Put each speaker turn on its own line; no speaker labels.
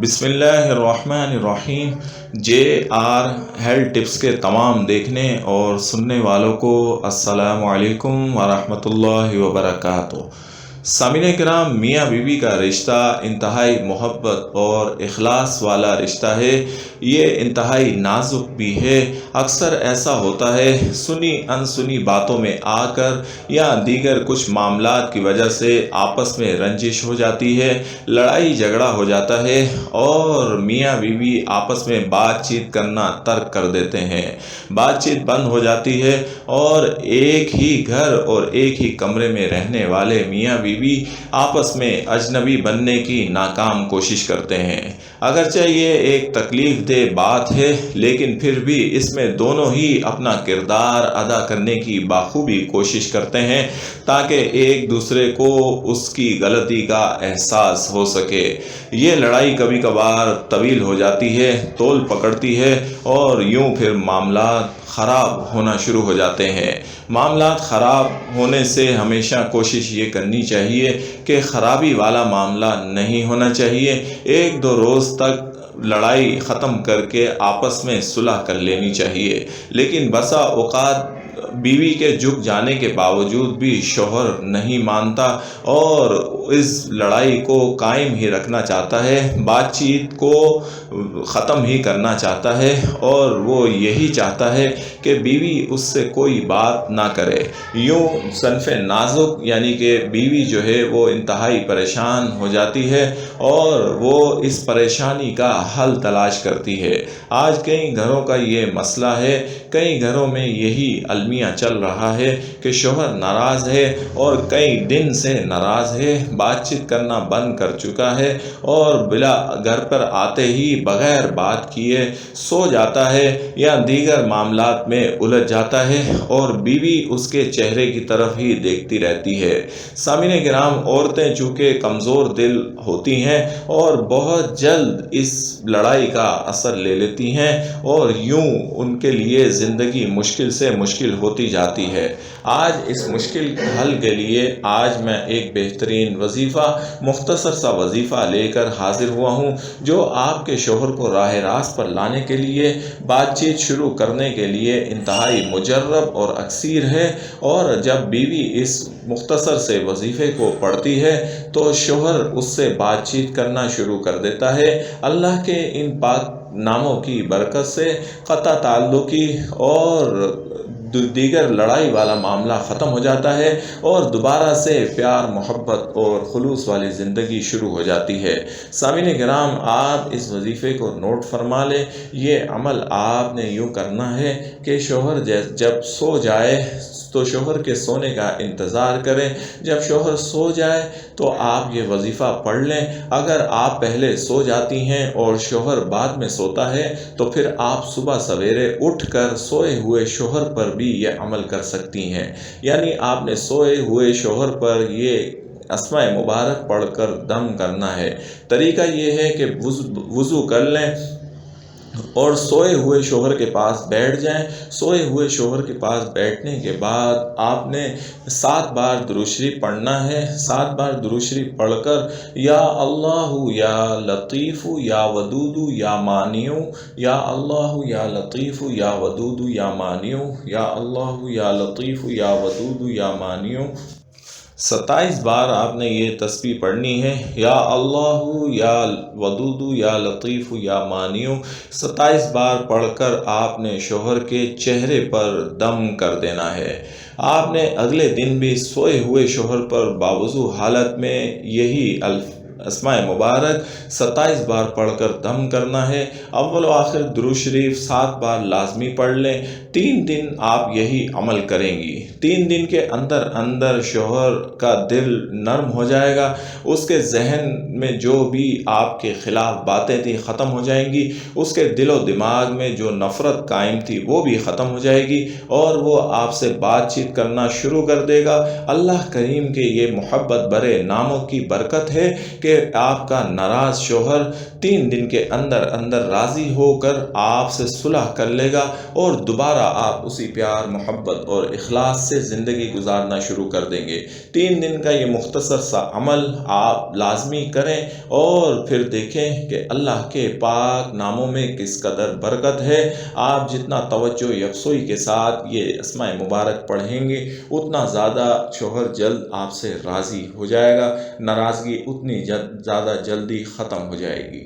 بسم اللہ الرحمن الرحیم۔ جے آر ہیلتھ ٹپس کے تمام دیکھنے اور سننے والوں کو السلام علیکم ورحمۃ اللہ وبرکاتہ۔ سامعین کرام، میاں بیوی کا رشتہ انتہائی محبت اور اخلاص والا رشتہ ہے۔ یہ انتہائی نازک بھی ہے۔ اکثر ایسا ہوتا ہے سنی انسنی باتوں میں آ کر یا دیگر کچھ معاملات کی وجہ سے آپس میں رنجش ہو جاتی ہے، لڑائی جھگڑا ہو جاتا ہے اور میاں بیوی آپس میں بات چیت کرنا ترک کر دیتے ہیں۔ بات چیت بند ہو جاتی ہے اور ایک ہی گھر اور ایک ہی کمرے میں رہنے والے میاں بیوی آپس میں اجنبی بننے کی ناکام کوشش کرتے ہیں۔ اگرچہ یہ ایک تکلیف دہ بات ہے، لیکن پھر بھی اس میں دونوں ہی اپنا کردار ادا کرنے کی بخوبی کوشش کرتے ہیں تاکہ ایک دوسرے کو اس کی غلطی کا احساس ہو سکے۔ یہ لڑائی کبھی کبھار طویل ہو جاتی ہے، طول پکڑتی ہے اور یوں پھر معاملات خراب ہونا شروع ہو جاتے ہیں۔ معاملات خراب ہونے سے ہمیشہ کوشش یہ کرنی چاہیے کہ خرابی والا معاملہ نہیں ہونا چاہیے۔ ایک دو روز تک لڑائی ختم کر کے آپس میں صلح کر لینی چاہیے، لیکن بسا اوقات بیوی کے جھک جانے کے باوجود بھی شوہر نہیں مانتا اور اس لڑائی کو قائم ہی رکھنا چاہتا ہے، بات چیت کو ختم ہی کرنا چاہتا ہے اور وہ یہی چاہتا ہے کہ بیوی اس سے کوئی بات نہ کرے۔ یوں صنف نازک یعنی کہ بیوی جو ہے وہ انتہائی پریشان ہو جاتی ہے اور وہ اس پریشانی کا حل تلاش کرتی ہے۔ آج کئی گھروں کا یہ مسئلہ ہے، کئی گھروں میں یہی المیہ چل رہا ہے کہ شوہر ناراض ہے اور کئی دن سے ناراض ہے، بات چیت کرنا بند کر چکا ہے اور بلا گھر پر آتے ہی بغیر بات کیے سو جاتا ہے یا دیگر معاملات میں الجھ جاتا ہے اور بیوی اس کے چہرے کی طرف ہی دیکھتی رہتی ہے۔ سامعین کرام، عورتیں چونکہ کمزور دل ہوتی ہیں اور بہت جلد اس لڑائی کا اثر لے لیتی ہیں اور یوں ان کے لیے زندگی مشکل سے مشکل ہوتی جاتی ہے۔ آج اس مشکل حل کے لیے میں ایک بہترین وظیفہ، مختصر سا وظیفہ لے کر حاضر ہوا ہوں جو آپ کے شوہر کو راہ راست پر لانے کے لیے، بات چیت شروع کرنے کے لیے انتہائی مجرب اور اکثیر ہے۔ اور جب بیوی اس مختصر سے وظیفے کو پڑھتی ہے تو شوہر اس سے بات چیت کرنا شروع کر دیتا ہے۔ اللہ کے ان پاک ناموں کی برکت سے قطع تعلقی اور دیگر لڑائی والا معاملہ ختم ہو جاتا ہے اور دوبارہ سے پیار، محبت اور خلوص والی زندگی شروع ہو جاتی ہے۔ سامعین کرام، آپ اس وظیفے کو نوٹ فرما لیں۔ یہ عمل آپ نے یوں کرنا ہے کہ شوہر جب سو جائے تو شوہر کے سونے کا انتظار کریں۔ جب شوہر سو جائے تو آپ یہ وظیفہ پڑھ لیں۔ اگر آپ پہلے سو جاتی ہیں اور شوہر بعد میں سوتا ہے تو پھر آپ صبح سویرے اٹھ کر سوئے ہوئے شوہر پر بھی یہ عمل کر سکتی ہیں۔ یعنی آپ نے سوئے ہوئے شوہر پر یہ اسماء مبارک پڑھ کر دم کرنا ہے۔ طریقہ یہ ہے کہ وضو کر لیں اور سوئے ہوئے شوہر کے پاس بیٹھ جائیں۔ سوئے ہوئے شوہر کے پاس بیٹھنے کے بعد آپ نے 7 بار درود شریف پڑھنا ہے۔ 7 بار درود شریف پڑھ کر یا اللہ یا لطیف یا ودود یا مانع، یا اللہ یا لطیف یا ودود یا مانع، یا اللہ یا لطیف یا ودود یا مانع 27 بار آپ نے یہ تسبیح پڑھنی ہے۔ یا اللہ یا ودود یا لطیف یا مانع 27 بار پڑھ کر آپ نے شوہر کے چہرے پر دم کر دینا ہے۔ آپ نے اگلے دن بھی سوئے ہوئے شوہر پر باوضو حالت میں یہی اسماء مبارک 27 بار پڑھ کر دم کرنا ہے۔ اول و آخر درود شریف 7 بار لازمی پڑھ لیں۔ 3 دن آپ یہی عمل کریں گی۔ 3 دن کے اندر اندر شوہر کا دل نرم ہو جائے گا، اس کے ذہن میں جو بھی آپ کے خلاف باتیں تھیں ختم ہو جائیں گی، اس کے دل و دماغ میں جو نفرت قائم تھی وہ بھی ختم ہو جائے گی اور وہ آپ سے بات چیت کرنا شروع کر دے گا۔ اللہ کریم کے یہ محبت برے ناموں کی برکت ہے کہ کہ آپ کا ناراض شوہر 3 دن کے اندر اندر راضی ہو کر آپ سے صلح کر لے گا اور دوبارہ آپ اسی پیار محبت اور اخلاص سے زندگی گزارنا شروع کر دیں گے۔ 3 دن کا یہ مختصر سا عمل آپ لازمی کریں اور پھر دیکھیں کہ اللہ کے پاک ناموں میں کس قدر برکت ہے۔ آپ جتنا توجہ یکسوئی کے ساتھ یہ اسماء مبارک پڑھیں گے اتنا زیادہ شوہر جلد آپ سے راضی ہو جائے گا، ناراضگی اتنی زیادہ جلدی ختم ہو جائے گی۔